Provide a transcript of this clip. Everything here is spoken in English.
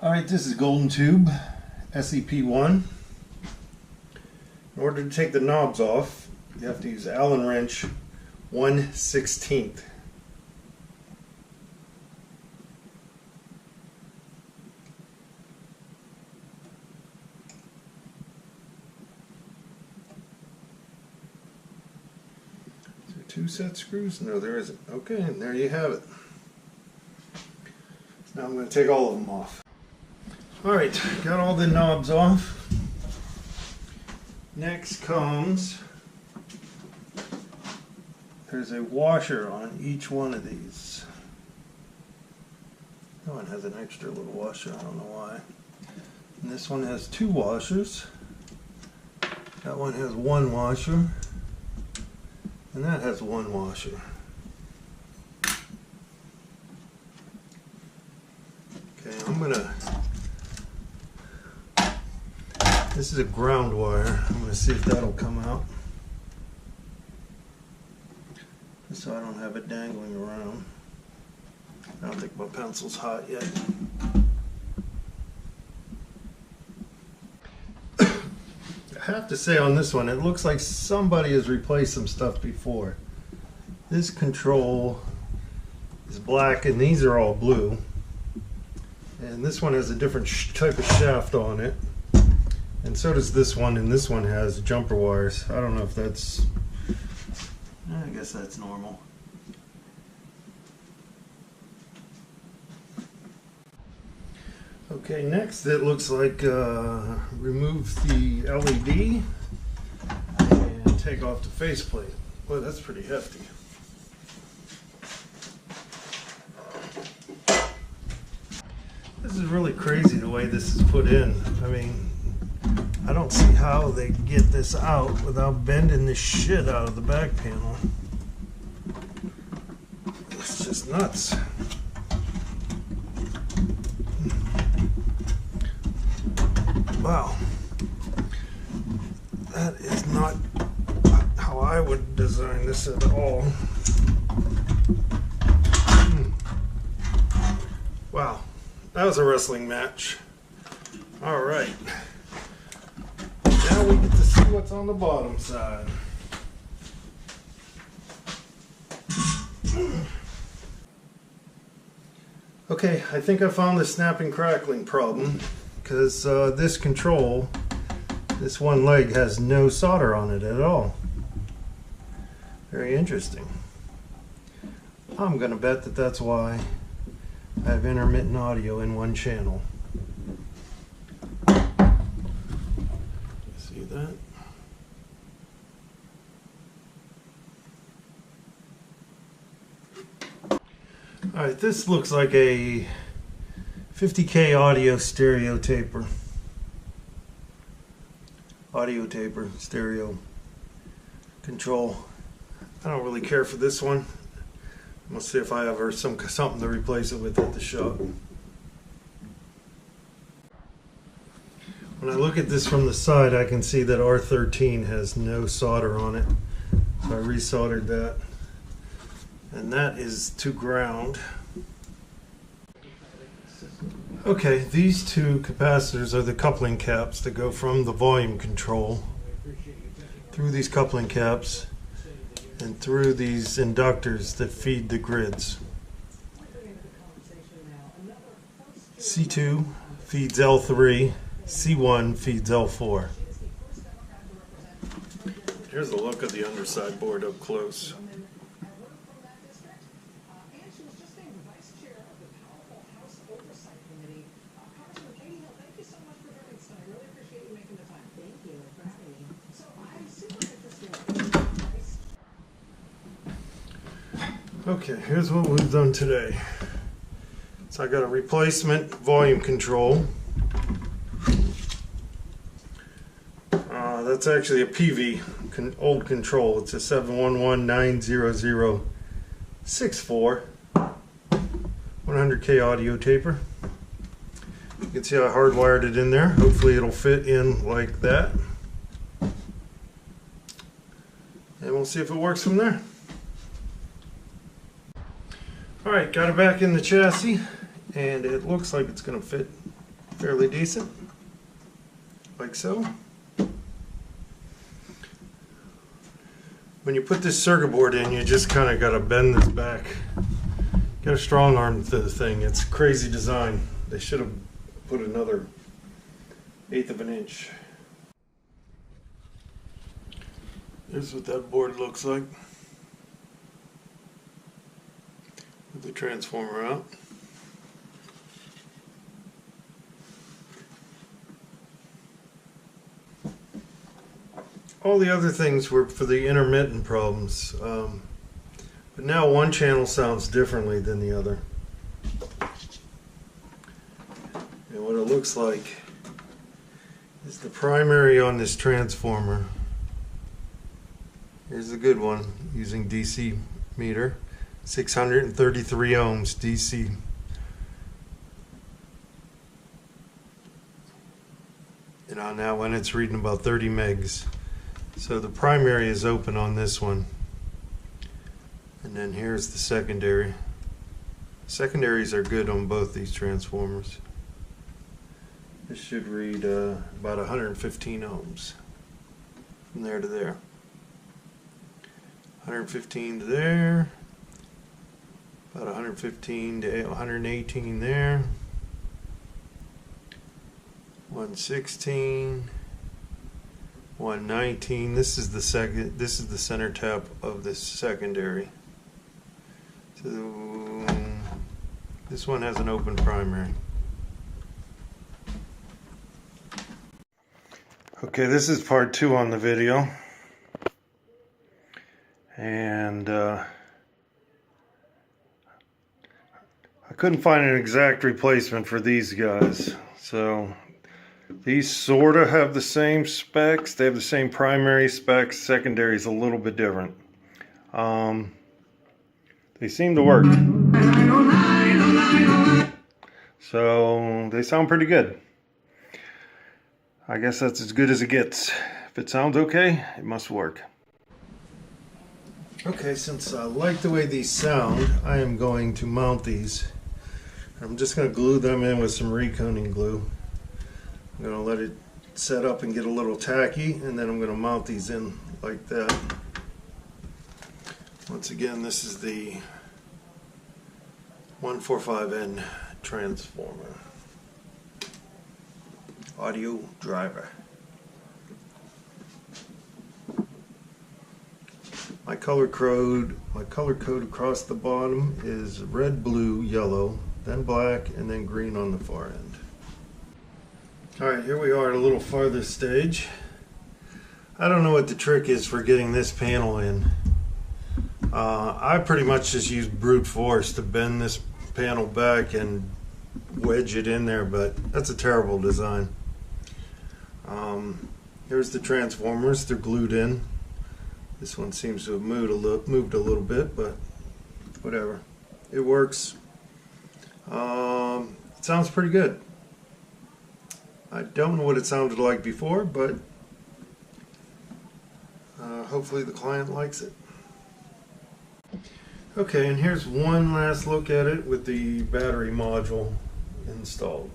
Alright, this is Golden Tube SEP1. In order to take the knobs off, you have to use Allen wrench 1/16. Is there 2 set screws? No, there isn't. Okay, and there you have it. Now I'm going to take all of them off. Alright, got all the knobs off. Next comes, there's a washer on each one of these. That one has an extra little washer, I don't know why. And this one has 2 washers. That one has 1 washer. And that has 1 washer. Okay, I'm gonna, this is a ground wire. I'm going to see if that'll come out. Just so I don't have it dangling around. I don't think my pencil's hot yet. I have to say on this one, it looks like somebody has replaced some stuff before. This control is black and these are all blue. And this one has a different type of shaft on it. And so does this one, and this one has jumper wires. I don't know if that's, I guess that's normal. Okay, next it looks like remove the LED and take off the faceplate. Boy, that's pretty hefty. This is really crazy the way this is put in. I mean, I don't see how they get this out without bending the shit out of the back panel. It's just nuts. Wow. That is not how I would design this at all. Wow. That was a wrestling match. All right. Now we get to see what's on the bottom side. Okay, I think I found the snapping crackling problem because this control, this one leg has no solder on it at all. Very interesting. I'm gonna bet that that's why I have intermittent audio in one channel. See that? Alright, this looks like a 50K audio stereo taper. Audio taper, stereo control. I don't really care for this one. I'm gonna see if I have something to replace it with at the shop. When I look at this from the side, I can see that R13 has no solder on it. So I resoldered that. And that is to ground. Okay, these 2 capacitors are the coupling caps that go from the volume control through these coupling caps and through these inductors that feed the grids. C2 feeds L3, C1 feeds L4. Here's a look at the underside board up close. Okay, here's what we've done today. So I got a replacement volume control. That's actually a PV old control. It's a 711-90064 100K audio taper. You can see I hardwired it in there. Hopefully it'll fit in like that. And we'll see if it works from there. Alright, got it back in the chassis, and it looks like it's going to fit fairly decent, like so. When you put this circuit board in, you just kind of got to bend this back. Get a strong arm to the thing. It's crazy design. They should have put another 1/8 of an inch. Here's what that board looks like with the transformer out. All the other things were for the intermittent problems, but now one channel sounds differently than the other. And what it looks like is the primary on this transformer. Here's a good one using DC meter, 633 ohms DC. And on that one it's reading about 30 megs. So the primary is open on this one. And then here's the secondary. Secondaries are good on both these transformers. This should read about 115 ohms from there to there. 115 to there, about 115 to 118 there, 116, 119. This is the center tap of this secondary. So this one has an open primary. Okay, this is part 2 on the video. And I couldn't find an exact replacement for these guys. So these sort of have the same specs. They have the same primary specs. Secondary is a little bit different. They seem to work. So they sound pretty good. I guess that's as good as it gets. If it sounds okay, it must work. Okay, since I like the way these sound, I am going to mount these. I'm just going to glue them in with some reconing glue. I'm going to let it set up and get a little tacky, and then I'm going to mount these in like that. Once again, this is the 145N transformer. Audio driver. My color code across the bottom is red, blue, yellow, then black, and then green on the far end. Alright, here we are at a little farther stage. I don't know what the trick is for getting this panel in. I pretty much just use brute force to bend this panel back and wedge it in there, but that's a terrible design. Here's the transformers. They're glued in. This one seems to have moved a little bit, but whatever. It works. It sounds pretty good. I don't know what it sounded like before, but hopefully the client likes it. Okay, and here's one last look at it with the battery module installed.